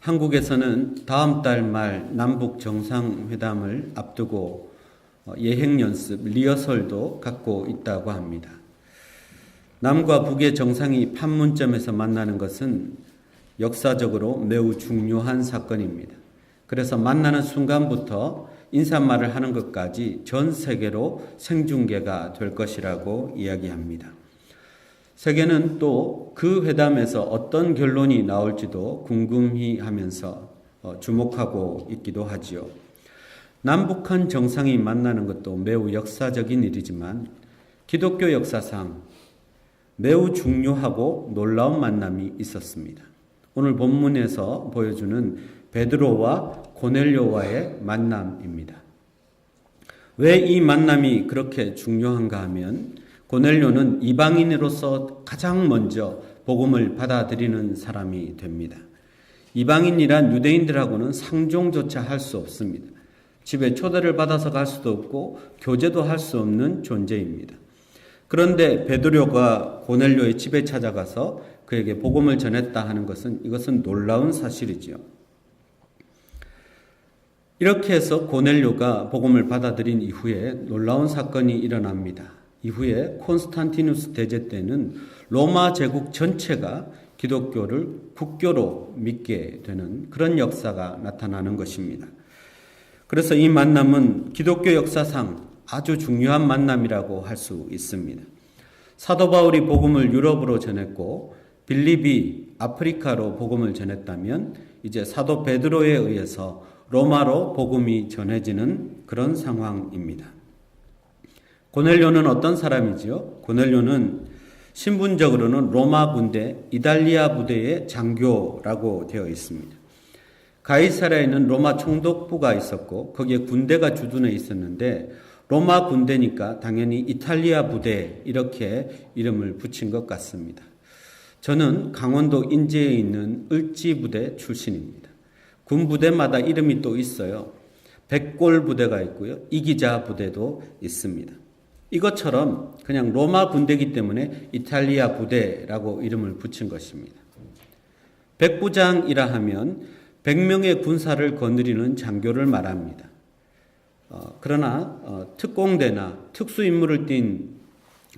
한국에서는 다음 달 말 남북 정상회담을 앞두고 예행 연습, 리허설도 갖고 있다고 합니다. 남과 북의 정상이 판문점에서 만나는 것은 역사적으로 매우 중요한 사건입니다. 그래서 만나는 순간부터 인사말을 하는 것까지 전 세계로 생중계가 될 것이라고 이야기합니다. 세계는 또 그 회담에서 어떤 결론이 나올지도 궁금히 하면서 주목하고 있기도 하지요. 남북한 정상이 만나는 것도 매우 역사적인 일이지만 기독교 역사상 매우 중요하고 놀라운 만남이 있었습니다. 오늘 본문에서 보여주는 베드로와 고넬료와의 만남입니다. 왜 이 만남이 그렇게 중요한가 하면 고넬료는 이방인으로서 가장 먼저 복음을 받아들이는 사람이 됩니다. 이방인이란 유대인들하고는 상종조차 할 수 없습니다. 집에 초대를 받아서 갈 수도 없고 교제도 할 수 없는 존재입니다. 그런데 베드로가 고넬료의 집에 찾아가서 그에게 복음을 전했다 하는 것은 이것은 놀라운 사실이지요. 이렇게 해서 고넬료가 복음을 받아들인 이후에 놀라운 사건이 일어납니다. 이후에 콘스탄티누스 대제 때는 로마 제국 전체가 기독교를 국교로 믿게 되는 그런 역사가 나타나는 것입니다. 그래서 이 만남은 기독교 역사상 아주 중요한 만남이라고 할 수 있습니다. 사도 바울이 복음을 유럽으로 전했고 빌립이 아프리카로 복음을 전했다면 이제 사도 베드로에 의해서 로마로 복음이 전해지는 그런 상황입니다. 고넬료는 어떤 사람이지요? 고넬료는 신분적으로는 로마 군대 이달리아 부대의 장교라고 되어 있습니다. 가이사랴에는 로마 총독부가 있었고 거기에 군대가 주둔해 있었는데 로마 군대니까 당연히 이탈리아 부대 이렇게 이름을 붙인 것 같습니다. 저는 강원도 인제에 있는 을지 부대 출신입니다. 군 부대마다 이름이 또 있어요. 백골 부대가 있고요. 이기자 부대도 있습니다. 이것처럼 그냥 로마 군대이기 때문에 이탈리아 부대라고 이름을 붙인 것입니다. 백부장이라 하면 100명의 군사를 거느리는 장교를 말합니다. 그러나 특공대나 특수임무를 띈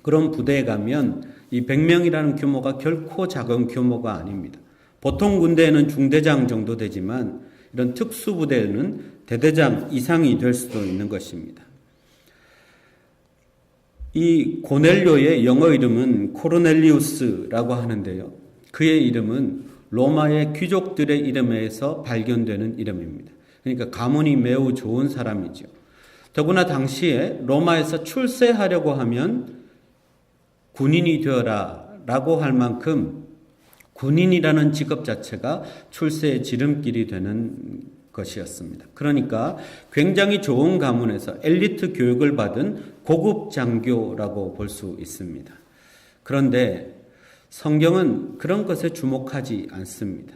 그런 부대에 가면 이 100명이라는 규모가 결코 작은 규모가 아닙니다. 보통 군대에는 중대장 정도 되지만 이런 특수부대는 대대장 이상이 될 수도 있는 것입니다. 이 고넬료의 영어 이름은 코르넬리우스라고 하는데요. 그의 이름은 로마의 귀족들의 이름에서 발견되는 이름입니다. 그러니까 가문이 매우 좋은 사람이죠. 더구나 당시에 로마에서 출세하려고 하면 군인이 되어라 라고 할 만큼 군인이라는 직업 자체가 출세의 지름길이 되는 것이었습니다. 그러니까 굉장히 좋은 가문에서 엘리트 교육을 받은 고급 장교라고 볼 수 있습니다. 그런데 성경은 그런 것에 주목하지 않습니다.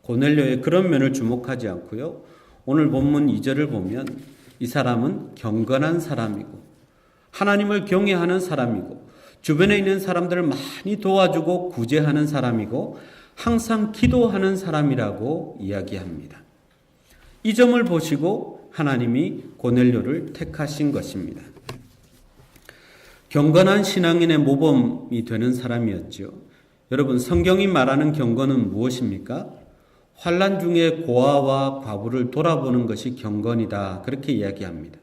고넬료의 그런 면을 주목하지 않고요. 오늘 본문 2절을 보면 이 사람은 경건한 사람이고 하나님을 경외하는 사람이고 주변에 있는 사람들을 많이 도와주고 구제하는 사람이고 항상 기도하는 사람이라고 이야기합니다. 이 점을 보시고 하나님이 고넬료를 택하신 것입니다. 경건한 신앙인의 모범이 되는 사람이었죠. 여러분, 성경이 말하는 경건은 무엇입니까? 환난 중에 고아와 과부를 돌아보는 것이 경건이다. 그렇게 이야기합니다.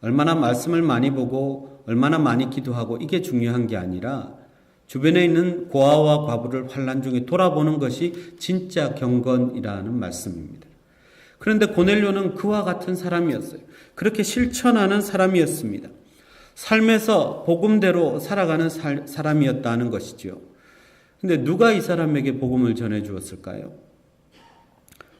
얼마나 말씀을 많이 보고 얼마나 많이 기도하고 이게 중요한 게 아니라 주변에 있는 고아와 과부를 환난 중에 돌아보는 것이 진짜 경건이라는 말씀입니다. 그런데 고넬료는 그와 같은 사람이었어요. 그렇게 실천하는 사람이었습니다. 삶에서 복음대로 살아가는 사람이었다는 것이죠. 근데 누가 이 사람에게 복음을 전해 주었을까요?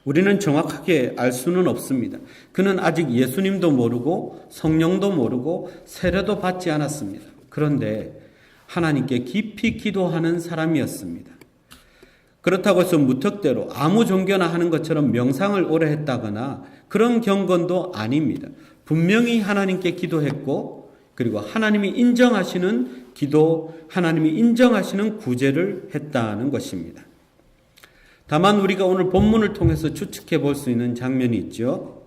우리는 정확하게 알 수는 없습니다. 그는 아직 예수님도 모르고 성령도 모르고 세례도 받지 않았습니다. 그런데 하나님께 깊이 기도하는 사람이었습니다. 그렇다고 해서 무턱대로 아무 종교나 하는 것처럼 명상을 오래 했다거나 그런 경건도 아닙니다. 분명히 하나님께 기도했고 그리고 하나님이 인정하시는 기도, 하나님이 인정하시는 구제를 했다는 것입니다. 다만 우리가 오늘 본문을 통해서 추측해 볼 수 있는 장면이 있죠.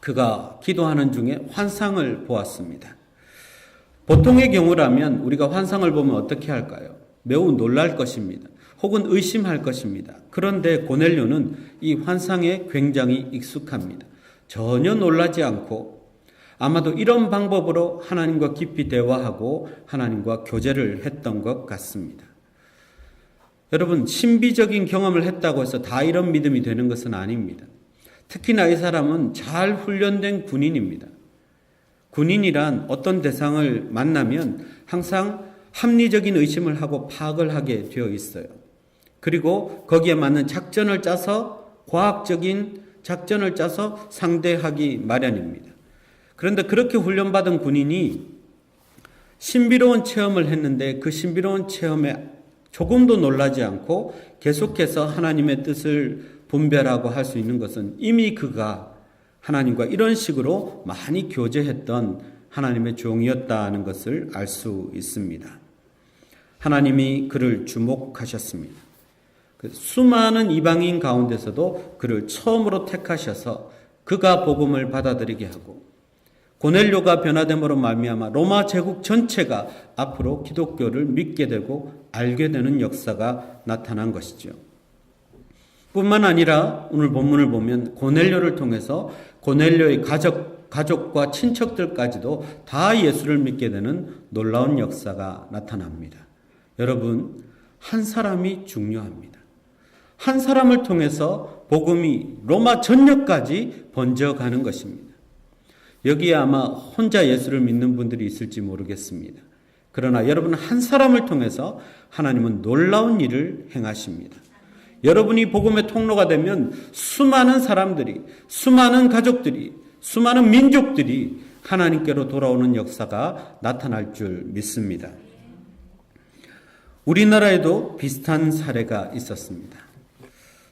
그가 기도하는 중에 환상을 보았습니다. 보통의 경우라면 우리가 환상을 보면 어떻게 할까요? 매우 놀랄 것입니다. 혹은 의심할 것입니다. 그런데 고넬료는 이 환상에 굉장히 익숙합니다. 전혀 놀라지 않고 아마도 이런 방법으로 하나님과 깊이 대화하고 하나님과 교제를 했던 것 같습니다. 여러분, 신비적인 경험을 했다고 해서 다 이런 믿음이 되는 것은 아닙니다. 특히나 이 사람은 잘 훈련된 군인입니다. 군인이란 어떤 대상을 만나면 항상 합리적인 의심을 하고 파악을 하게 되어 있어요. 그리고 거기에 맞는 작전을 짜서 과학적인 작전을 짜서 상대하기 마련입니다. 그런데 그렇게 훈련받은 군인이 신비로운 체험을 했는데 그 신비로운 체험에 조금도 놀라지 않고 계속해서 하나님의 뜻을 분별하고 할 수 있는 것은 이미 그가 하나님과 이런 식으로 많이 교제했던 하나님의 종이었다는 것을 알 수 있습니다. 하나님이 그를 주목하셨습니다. 수많은 이방인 가운데서도 그를 처음으로 택하셔서 그가 복음을 받아들이게 하고 고넬료가 변화됨으로 말미암아 로마 제국 전체가 앞으로 기독교를 믿게 되고 알게 되는 역사가 나타난 것이죠. 뿐만 아니라 오늘 본문을 보면 고넬료를 통해서 고넬료의 가족과 친척들까지도 다 예수를 믿게 되는 놀라운 역사가 나타납니다. 여러분, 한 사람이 중요합니다. 한 사람을 통해서 복음이 로마 전역까지 번져가는 것입니다. 여기에 아마 혼자 예수를 믿는 분들이 있을지 모르겠습니다. 그러나 여러분 한 사람을 통해서 하나님은 놀라운 일을 행하십니다. 여러분이 복음의 통로가 되면 수많은 사람들이, 수많은 가족들이, 수많은 민족들이 하나님께로 돌아오는 역사가 나타날 줄 믿습니다. 우리나라에도 비슷한 사례가 있었습니다.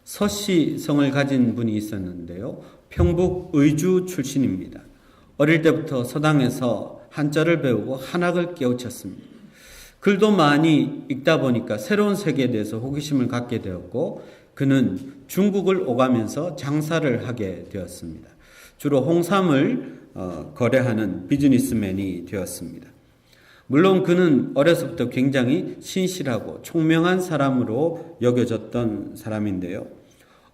서씨 성을 가진 분이 있었는데요. 평북 의주 출신입니다. 어릴 때부터 서당에서 한자를 배우고 한학을 깨우쳤습니다. 글도 많이 읽다 보니까 새로운 세계에 대해서 호기심을 갖게 되었고 그는 중국을 오가면서 장사를 하게 되었습니다. 주로 홍삼을 거래하는 비즈니스맨이 되었습니다. 물론 그는 어려서부터 굉장히 신실하고 총명한 사람으로 여겨졌던 사람인데요.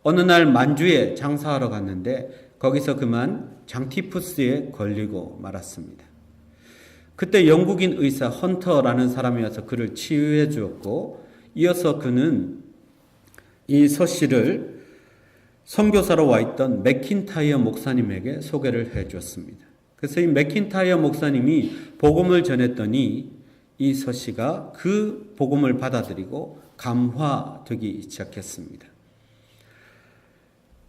어느 날 만주에 장사하러 갔는데 거기서 그만 장티푸스에 걸리고 말았습니다. 그때 영국인 의사 헌터라는 사람이 와서 그를 치유해 주었고 이어서 그는 이 서씨를 선교사로 와 있던 맥킨타이어 목사님에게 소개를 해 주었습니다. 그래서 이 맥킨타이어 목사님이 복음을 전했더니 이 서씨가 그 복음을 받아들이고 감화되기 시작했습니다.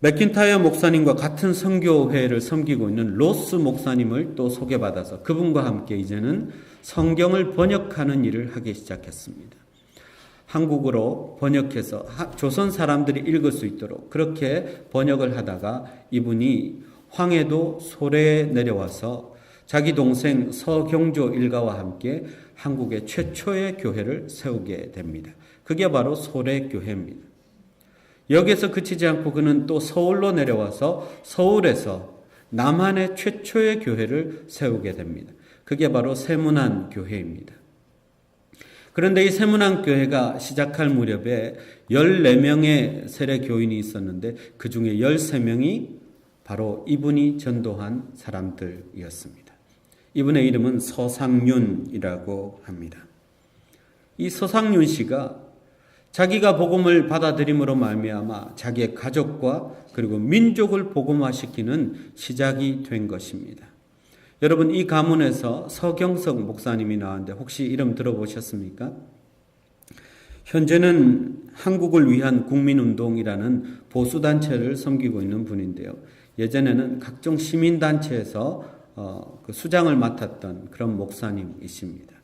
맥킨타이어 목사님과 같은 선교회를 섬기고 있는 로스 목사님을 또 소개받아서 그분과 함께 이제는 성경을 번역하는 일을 하기 시작했습니다. 한국어로 번역해서 조선 사람들이 읽을 수 있도록 그렇게 번역을 하다가 이분이 황해도 소래에 내려와서 자기 동생 서경조 일가와 함께 한국의 최초의 교회를 세우게 됩니다. 그게 바로 소래교회입니다. 여기에서 그치지 않고 그는 또 서울로 내려와서 서울에서 남한의 최초의 교회를 세우게 됩니다. 그게 바로 세문안 교회입니다. 그런데 이 세문안 교회가 시작할 무렵에 14명의 세례 교인이 있었는데 그 중에 13명이 바로 이분이 전도한 사람들이었습니다. 이분의 이름은 서상윤이라고 합니다. 이 서상윤 씨가 자기가 복음을 받아들임으로 말미암아 자기의 가족과 그리고 민족을 복음화시키는 시작이 된 것입니다. 여러분 이 가문에서 서경석 목사님이 나왔는데 혹시 이름 들어보셨습니까? 현재는 한국을 위한 국민운동이라는 보수단체를 섬기고 있는 분인데요. 예전에는 각종 시민단체에서 그 수장을 맡았던 그런 목사님이십니다.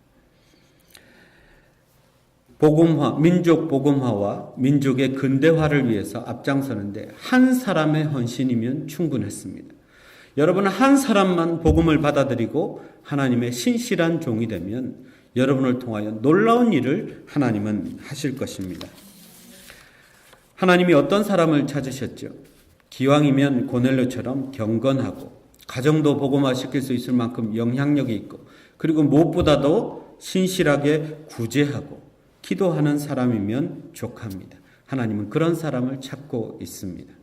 복음화, 민족 복음화와 민족의 근대화를 위해서 앞장서는데 한 사람의 헌신이면 충분했습니다. 여러분 한 사람만 복음을 받아들이고 하나님의 신실한 종이 되면 여러분을 통하여 놀라운 일을 하나님은 하실 것입니다. 하나님이 어떤 사람을 찾으셨죠? 기왕이면 고넬료처럼 경건하고 가정도 복음화시킬 수 있을 만큼 영향력이 있고 그리고 무엇보다도 신실하게 구제하고 기도하는 사람이면 족합니다. 하나님은 그런 사람을 찾고 있습니다.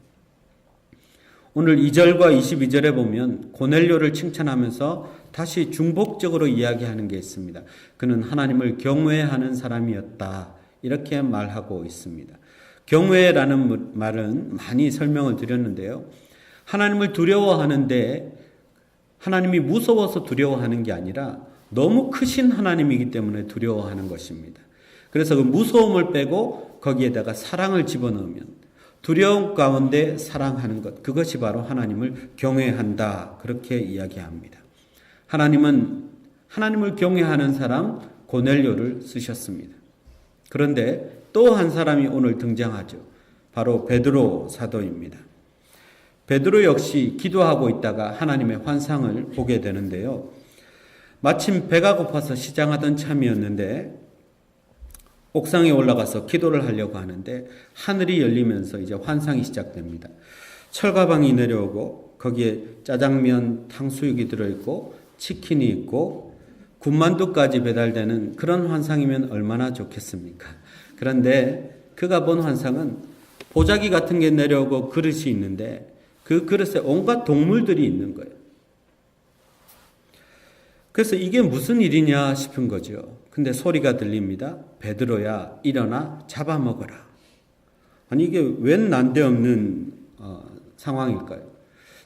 오늘 2절과 22절에 보면 고넬료를 칭찬하면서 다시 중복적으로 이야기하는 게 있습니다. 그는 하나님을 경외하는 사람이었다. 이렇게 말하고 있습니다. 경외라는 말은 많이 설명을 드렸는데요. 하나님을 두려워하는데 하나님이 무서워서 두려워하는 게 아니라 너무 크신 하나님이기 때문에 두려워하는 것입니다. 그래서 그 무서움을 빼고 거기에다가 사랑을 집어넣으면 두려움 가운데 사랑하는 것, 그것이 바로 하나님을 경외한다. 그렇게 이야기합니다. 하나님은 하나님을 경외하는 사람 고넬료를 쓰셨습니다. 그런데 또 한 사람이 오늘 등장하죠. 바로 베드로 사도입니다. 베드로 역시 기도하고 있다가 하나님의 환상을 보게 되는데요. 마침 배가 고파서 시장하던 참이었는데 옥상에 올라가서 기도를 하려고 하는데 하늘이 열리면서 이제 환상이 시작됩니다. 철가방이 내려오고 거기에 짜장면, 탕수육이 들어있고 치킨이 있고 군만두까지 배달되는 그런 환상이면 얼마나 좋겠습니까? 그런데 그가 본 환상은 보자기 같은 게 내려오고 그릇이 있는데 그 그릇에 온갖 동물들이 있는 거예요. 그래서 이게 무슨 일이냐 싶은 거죠. 근데 소리가 들립니다. 베드로야 일어나 잡아먹어라. 아니 이게 웬 난데없는 상황일까요?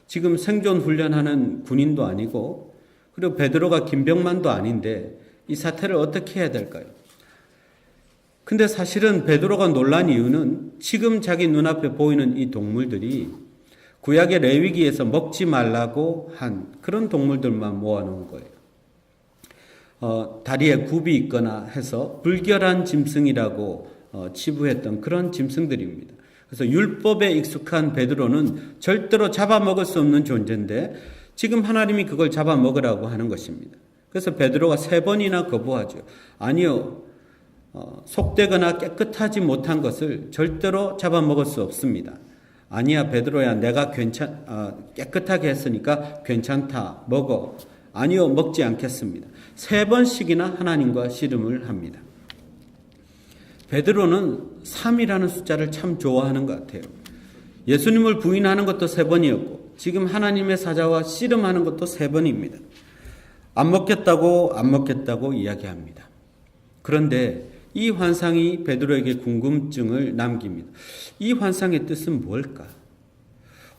지금 생존 훈련하는 군인도 아니고 그리고 베드로가 김병만도 아닌데 이 사태를 어떻게 해야 될까요? 근데 사실은 베드로가 놀란 이유는 지금 자기 눈앞에 보이는 이 동물들이 구약의 레위기에서 먹지 말라고 한 그런 동물들만 모아놓은 거예요. 다리에 굽이 있거나 해서 불결한 짐승이라고 치부했던 그런 짐승들입니다. 그래서 율법에 익숙한 베드로는 절대로 잡아먹을 수 없는 존재인데 지금 하나님이 그걸 잡아먹으라고 하는 것입니다. 그래서 베드로가 3번이나 거부하죠. 아니요. 속되거나 깨끗하지 못한 것을 절대로 잡아먹을 수 없습니다. 아니야 베드로야 내가 깨끗하게 했으니까 괜찮다 먹어. 아니요 먹지 않겠습니다. 3번씩이나 하나님과 씨름을 합니다. 베드로는 3이라는 숫자를 참 좋아하는 것 같아요. 예수님을 부인하는 것도 3번이었고 지금 하나님의 사자와 씨름하는 것도 3번입니다. 안 먹겠다고 이야기합니다. 그런데 이 환상이 베드로에게 궁금증을 남깁니다. 이 환상의 뜻은 뭘까?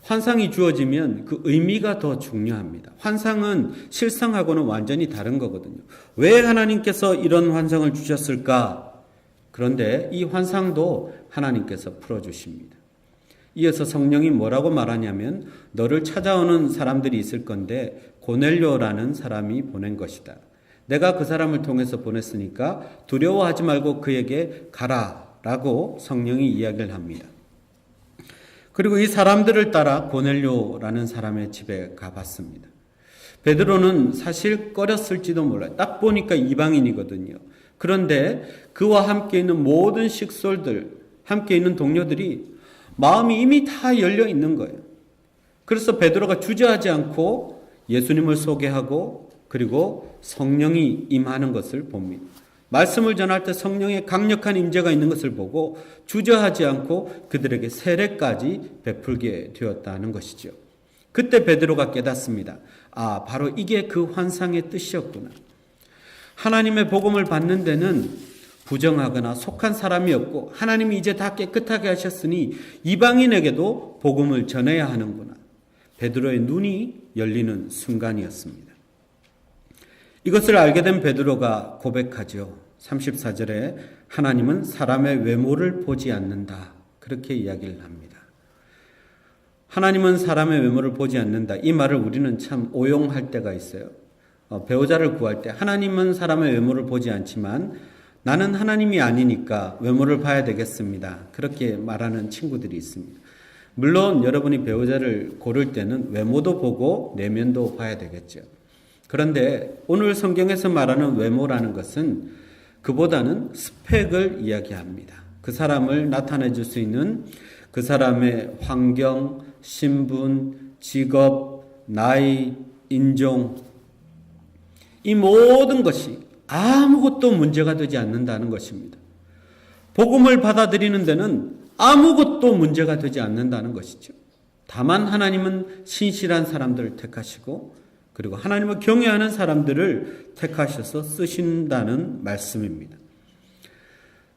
환상이 주어지면 그 의미가 더 중요합니다. 환상은 실상하고는 완전히 다른 거거든요. 왜 하나님께서 이런 환상을 주셨을까? 그런데 이 환상도 하나님께서 풀어주십니다. 이어서 성령이 뭐라고 말하냐면 너를 찾아오는 사람들이 있을 건데 고넬료라는 사람이 보낸 것이다. 내가 그 사람을 통해서 보냈으니까 두려워하지 말고 그에게 가라라고 성령이 이야기를 합니다. 그리고 이 사람들을 따라 고넬료라는 사람의 집에 가봤습니다. 베드로는 사실 꺼렸을지도 몰라요. 딱 보니까 이방인이거든요. 그런데 그와 함께 있는 모든 식솔들, 함께 있는 동료들이 마음이 이미 다 열려 있는 거예요. 그래서 베드로가 주저하지 않고 예수님을 소개하고 그리고 성령이 임하는 것을 봅니다. 말씀을 전할 때 성령의 강력한 임재가 있는 것을 보고 주저하지 않고 그들에게 세례까지 베풀게 되었다는 것이죠. 그때 베드로가 깨닫습니다. 아, 바로 이게 그 환상의 뜻이었구나. 하나님의 복음을 받는 데는 부정하거나 속한 사람이 없고 하나님이 이제 다 깨끗하게 하셨으니 이방인에게도 복음을 전해야 하는구나. 베드로의 눈이 열리는 순간이었습니다. 이것을 알게 된 베드로가 고백하죠. 34절에 하나님은 사람의 외모를 보지 않는다. 그렇게 이야기를 합니다. 하나님은 사람의 외모를 보지 않는다. 이 말을 우리는 참 오용할 때가 있어요. 배우자를 구할 때 하나님은 사람의 외모를 보지 않지만 나는 하나님이 아니니까 외모를 봐야 되겠습니다. 그렇게 말하는 친구들이 있습니다. 물론 여러분이 배우자를 고를 때는 외모도 보고 내면도 봐야 되겠죠. 그런데 오늘 성경에서 말하는 외모라는 것은 그보다는 스펙을 이야기합니다. 그 그 사람을 나타내 줄 수 있는 그 사람의 환경, 신분, 직업, 나이, 인종, 이 모든 것이 아무것도 문제가 되지 않는다는 것입니다. 복음을 받아들이는 데는 아무것도 문제가 되지 않는다는 것이죠. 다만 하나님은 신실한 사람들을 택하시고 그리고 하나님을 경외하는 사람들을 택하셔서 쓰신다는 말씀입니다.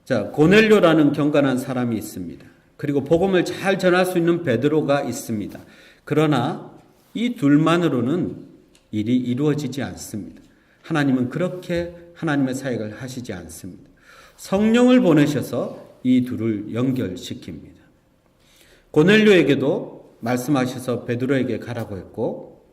자, 고넬료라는 경건한 사람이 있습니다. 그리고 복음을 잘 전할 수 있는 베드로가 있습니다. 그러나 이 둘만으로는 일이 이루어지지 않습니다. 하나님은 그렇게 하나님의 사역을 하시지 않습니다. 성령을 보내셔서 이 둘을 연결시킵니다. 고넬료에게도 말씀하셔서 베드로에게 가라고 했고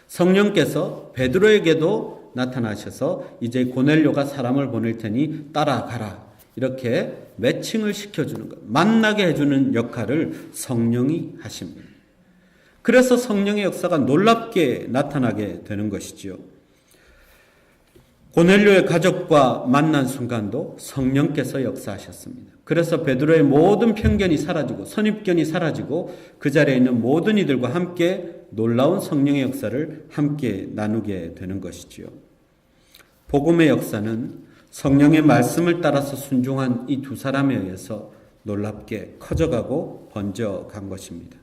성령께서 베드로에게도 나타나셔서 이제 고넬료가 사람을 보낼 테니 따라가라. 이렇게 매칭을 시켜주는 것, 만나게 해주는 역할을 성령이 하십니다. 그래서 성령의 역사가 놀랍게 나타나게 되는 것이지요. 고넬료의 가족과 만난 순간도 성령께서 역사하셨습니다. 그래서 베드로의 모든 편견이 사라지고 선입견이 사라지고 그 자리에 있는 모든 이들과 함께 놀라운 성령의 역사를 함께 나누게 되는 것이지요. 복음의 역사는 성령의 말씀을 따라서 순종한 이 두 사람에 의해서 놀랍게 커져가고 번져간 것입니다.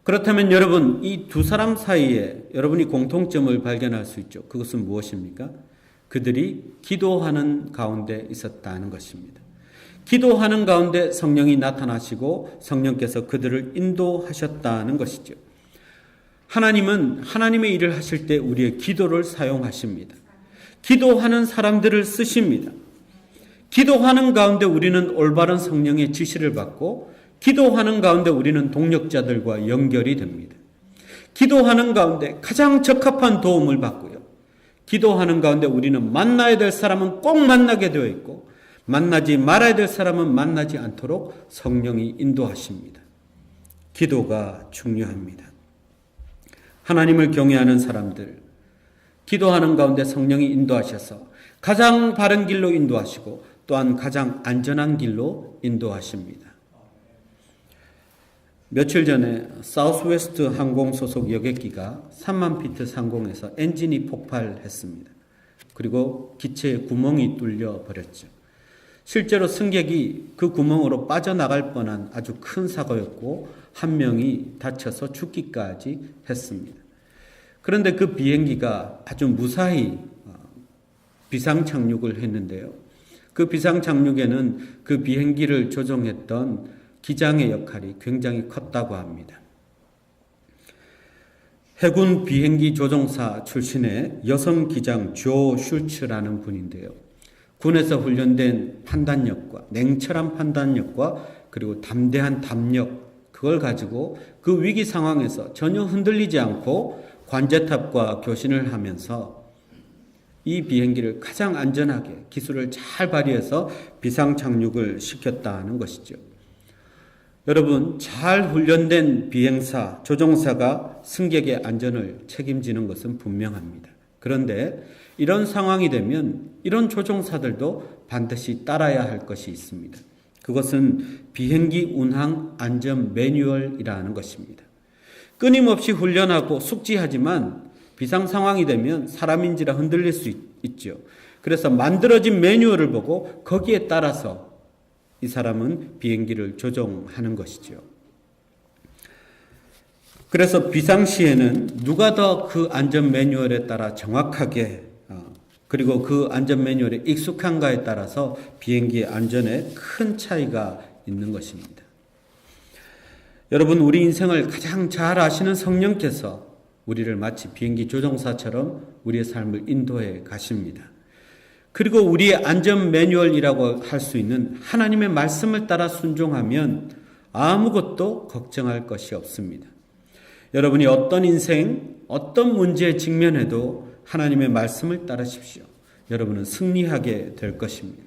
그렇다면 여러분, 이 두 사람 사이에 여러분이 공통점을 발견할 수 있죠. 그것은 무엇입니까? 그들이 기도하는 가운데 있었다는 것입니다. 기도하는 가운데 성령이 나타나시고 성령께서 그들을 인도하셨다는 것이죠. 하나님은 하나님의 일을 하실 때 우리의 기도를 사용하십니다. 기도하는 사람들을 쓰십니다. 기도하는 가운데 우리는 올바른 성령의 지시를 받고 기도하는 가운데 우리는 동력자들과 연결이 됩니다. 기도하는 가운데 가장 적합한 도움을 받고요. 기도하는 가운데 우리는 만나야 될 사람은 꼭 만나게 되어 있고 만나지 말아야 될 사람은 만나지 않도록 성령이 인도하십니다. 기도가 중요합니다. 하나님을 경외하는 사람들, 기도하는 가운데 성령이 인도하셔서 가장 바른 길로 인도하시고 또한 가장 안전한 길로 인도하십니다. 며칠 전에 사우스웨스트 항공 소속 여객기가 3만 피트 상공에서 엔진이 폭발했습니다. 그리고 기체에 구멍이 뚫려 버렸죠. 실제로 승객이 그 구멍으로 빠져나갈 뻔한 아주 큰 사고였고 한 명이 다쳐서 죽기까지 했습니다. 그런데 그 비행기가 아주 무사히 비상 착륙을 했는데요. 그 비상 착륙에는 그 비행기를 조종했던 기장의 역할이 굉장히 컸다고 합니다. 해군 비행기 조종사 출신의 여성 기장 조 슐츠라는 분인데요. 군에서 훈련된 판단력과 냉철한 판단력과 그리고 담대한 담력, 그걸 가지고 그 위기 상황에서 전혀 흔들리지 않고 관제탑과 교신을 하면서 이 비행기를 가장 안전하게 기술을 잘 발휘해서 비상 착륙을 시켰다는 것이죠. 여러분, 잘 훈련된 비행사, 조종사가 승객의 안전을 책임지는 것은 분명합니다. 그런데 이런 상황이 되면 이런 조종사들도 반드시 따라야 할 것이 있습니다. 그것은 비행기 운항 안전 매뉴얼이라는 것입니다. 끊임없이 훈련하고 숙지하지만 비상 상황이 되면 사람인지라 흔들릴 수 있죠. 그래서 만들어진 매뉴얼을 보고 거기에 따라서 이 사람은 비행기를 조종하는 것이죠. 그래서 비상시에는 누가 더 그 안전 매뉴얼에 따라 정확하게 그리고 그 안전 매뉴얼에 익숙한가에 따라서 비행기의 안전에 큰 차이가 있는 것입니다. 여러분, 우리 인생을 가장 잘 아시는 성령께서 우리를 마치 비행기 조종사처럼 우리의 삶을 인도해 가십니다. 그리고 우리의 안전 매뉴얼이라고 할 수 있는 하나님의 말씀을 따라 순종하면 아무것도 걱정할 것이 없습니다. 여러분이 어떤 인생, 어떤 문제에 직면해도 하나님의 말씀을 따르십시오. 여러분은 승리하게 될 것입니다.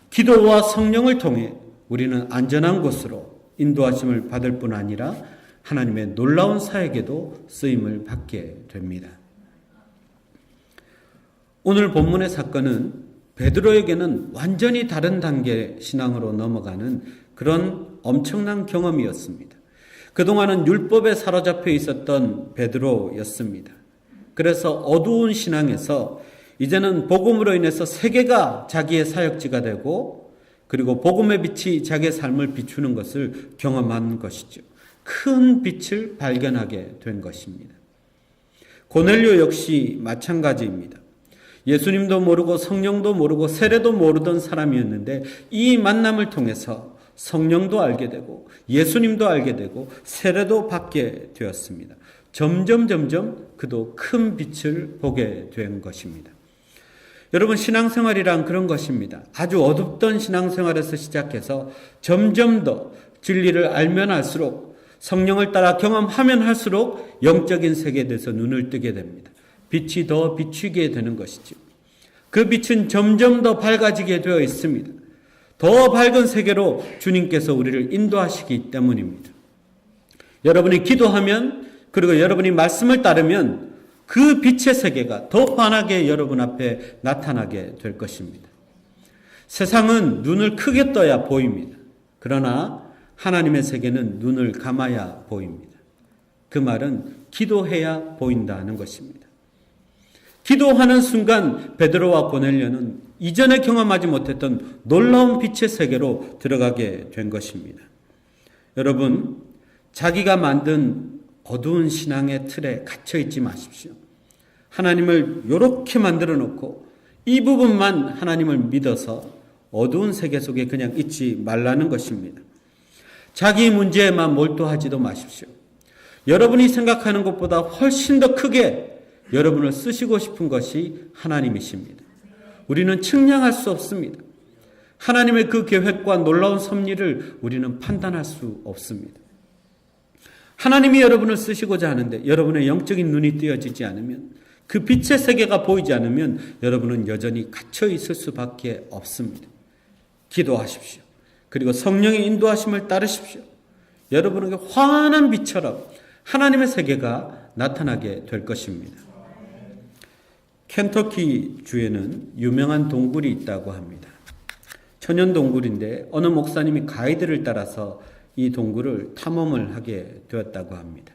기도와 성령을 통해 우리는 안전한 곳으로 인도하심을 받을 뿐 아니라 하나님의 놀라운 사역에도 쓰임을 받게 됩니다. 오늘 본문의 사건은 베드로에게는 완전히 다른 단계 신앙으로 넘어가는 그런 엄청난 경험이었습니다. 그동안은 율법에 사로잡혀 있었던 베드로였습니다. 그래서 어두운 신앙에서 이제는 복음으로 인해서 세계가 자기의 사역지가 되고 그리고 복음의 빛이 자기의 삶을 비추는 것을 경험한 것이죠. 큰 빛을 발견하게 된 것입니다. 고넬료 역시 마찬가지입니다. 예수님도 모르고 성령도 모르고 세례도 모르던 사람이었는데 이 만남을 통해서 성령도 알게 되고 예수님도 알게 되고 세례도 받게 되었습니다. 점점 그도 큰 빛을 보게 된 것입니다. 여러분, 신앙생활이란 그런 것입니다. 아주 어둡던 신앙생활에서 시작해서 점점 더 진리를 알면 알수록 성령을 따라 경험하면 할수록 영적인 세계에 대해서 눈을 뜨게 됩니다. 빛이 더 비추게 되는 것이죠. 그 빛은 점점 더 밝아지게 되어 있습니다. 더 밝은 세계로 주님께서 우리를 인도하시기 때문입니다. 여러분이 기도하면 그리고 여러분이 말씀을 따르면 그 빛의 세계가 더 환하게 여러분 앞에 나타나게 될 것입니다. 세상은 눈을 크게 떠야 보입니다. 그러나 하나님의 세계는 눈을 감아야 보입니다. 그 말은 기도해야 보인다는 것입니다. 기도하는 순간 베드로와 고넬료는 이전에 경험하지 못했던 놀라운 빛의 세계로 들어가게 된 것입니다. 여러분, 자기가 만든 어두운 신앙의 틀에 갇혀 있지 마십시오. 하나님을 이렇게 만들어 놓고 이 부분만 하나님을 믿어서 어두운 세계 속에 그냥 있지 말라는 것입니다. 자기 문제에만 몰두하지도 마십시오. 여러분이 생각하는 것보다 훨씬 더 크게 여러분을 쓰시고 싶은 것이 하나님이십니다. 우리는 측량할 수 없습니다. 하나님의 그 계획과 놀라운 섭리를 우리는 판단할 수 없습니다. 하나님이 여러분을 쓰시고자 하는데 여러분의 영적인 눈이 뜨여지지 않으면 그 빛의 세계가 보이지 않으면 여러분은 여전히 갇혀 있을 수밖에 없습니다. 기도하십시오. 그리고 성령의 인도하심을 따르십시오. 여러분에게 환한 빛처럼 하나님의 세계가 나타나게 될 것입니다. 켄터키 주에는 유명한 동굴이 있다고 합니다. 천연 동굴인데 어느 목사님이 가이드를 따라서 이 동굴을 탐험을 하게 되었다고 합니다.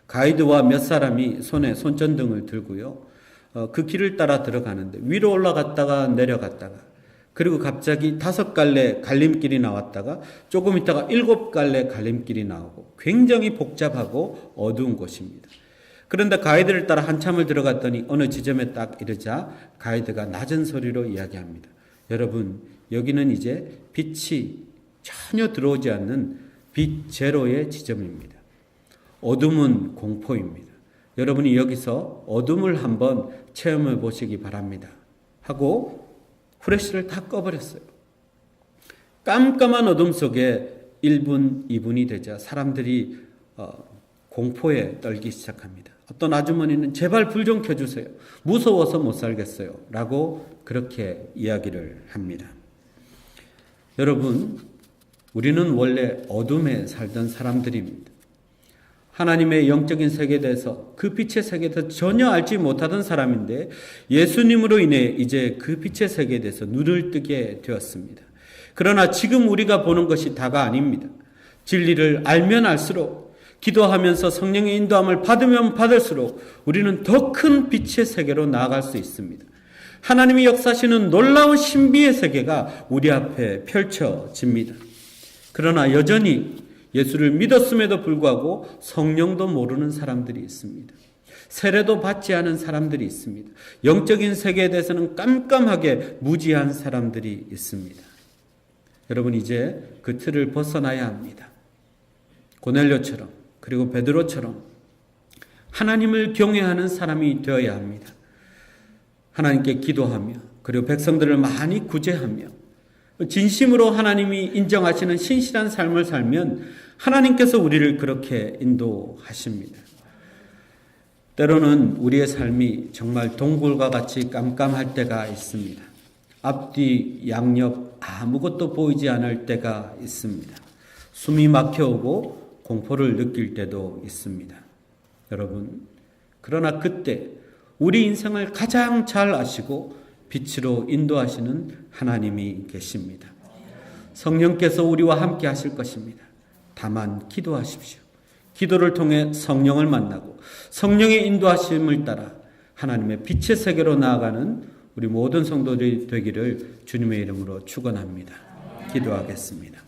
가이드와 몇 사람이 손에 손전등을 들고요. 그 길을 따라 들어가는데 위로 올라갔다가 내려갔다가 그리고 갑자기 5갈래 갈림길이 나왔다가 조금 있다가 7갈래 갈림길이 나오고 굉장히 복잡하고 어두운 곳입니다. 그런데 가이드를 따라 한참을 들어갔더니 어느 지점에 딱 이르자 가이드가 낮은 소리로 이야기합니다. 여러분, 여기는 이제 빛이 전혀 들어오지 않는 빛 제로의 지점입니다. 어둠은 공포입니다. 여러분이 여기서 어둠을 한번 체험해 보시기 바랍니다. 하고 후레쉬를 다 꺼버렸어요. 깜깜한 어둠 속에 1분, 2분이 되자 사람들이 공포에 떨기 시작합니다. 어떤 아주머니는 제발 불 좀 켜주세요. 무서워서 못 살겠어요. 라고 그렇게 이야기를 합니다. 여러분, 우리는 원래 어둠에 살던 사람들입니다. 하나님의 영적인 세계에 대해서 그 빛의 세계에 대해서 전혀 알지 못하던 사람인데 예수님으로 인해 이제 그 빛의 세계에 대해서 눈을 뜨게 되었습니다. 그러나 지금 우리가 보는 것이 다가 아닙니다. 진리를 알면 알수록 기도하면서 성령의 인도함을 받으면 받을수록 우리는 더 큰 빛의 세계로 나아갈 수 있습니다. 하나님이 역사하시는 놀라운 신비의 세계가 우리 앞에 펼쳐집니다. 그러나 여전히 예수를 믿었음에도 불구하고 성령도 모르는 사람들이 있습니다. 세례도 받지 않은 사람들이 있습니다. 영적인 세계에 대해서는 깜깜하게 무지한 사람들이 있습니다. 여러분, 이제 그 틀을 벗어나야 합니다. 고넬료처럼 그리고 베드로처럼 하나님을 경외하는 사람이 되어야 합니다. 하나님께 기도하며 그리고 백성들을 많이 구제하며 진심으로 하나님이 인정하시는 신실한 삶을 살면 하나님께서 우리를 그렇게 인도하십니다. 때로는 우리의 삶이 정말 동굴과 같이 깜깜할 때가 있습니다. 앞뒤 양옆 아무것도 보이지 않을 때가 있습니다. 숨이 막혀오고 공포를 느낄 때도 있습니다. 여러분, 그러나 그때 우리 인생을 가장 잘 아시고 빛으로 인도하시는 하나님이 계십니다. 성령께서 우리와 함께 하실 것입니다. 다만 기도하십시오. 기도를 통해 성령을 만나고 성령의 인도하심을 따라 하나님의 빛의 세계로 나아가는 우리 모든 성도들이 되기를 주님의 이름으로 축원합니다. 기도하겠습니다.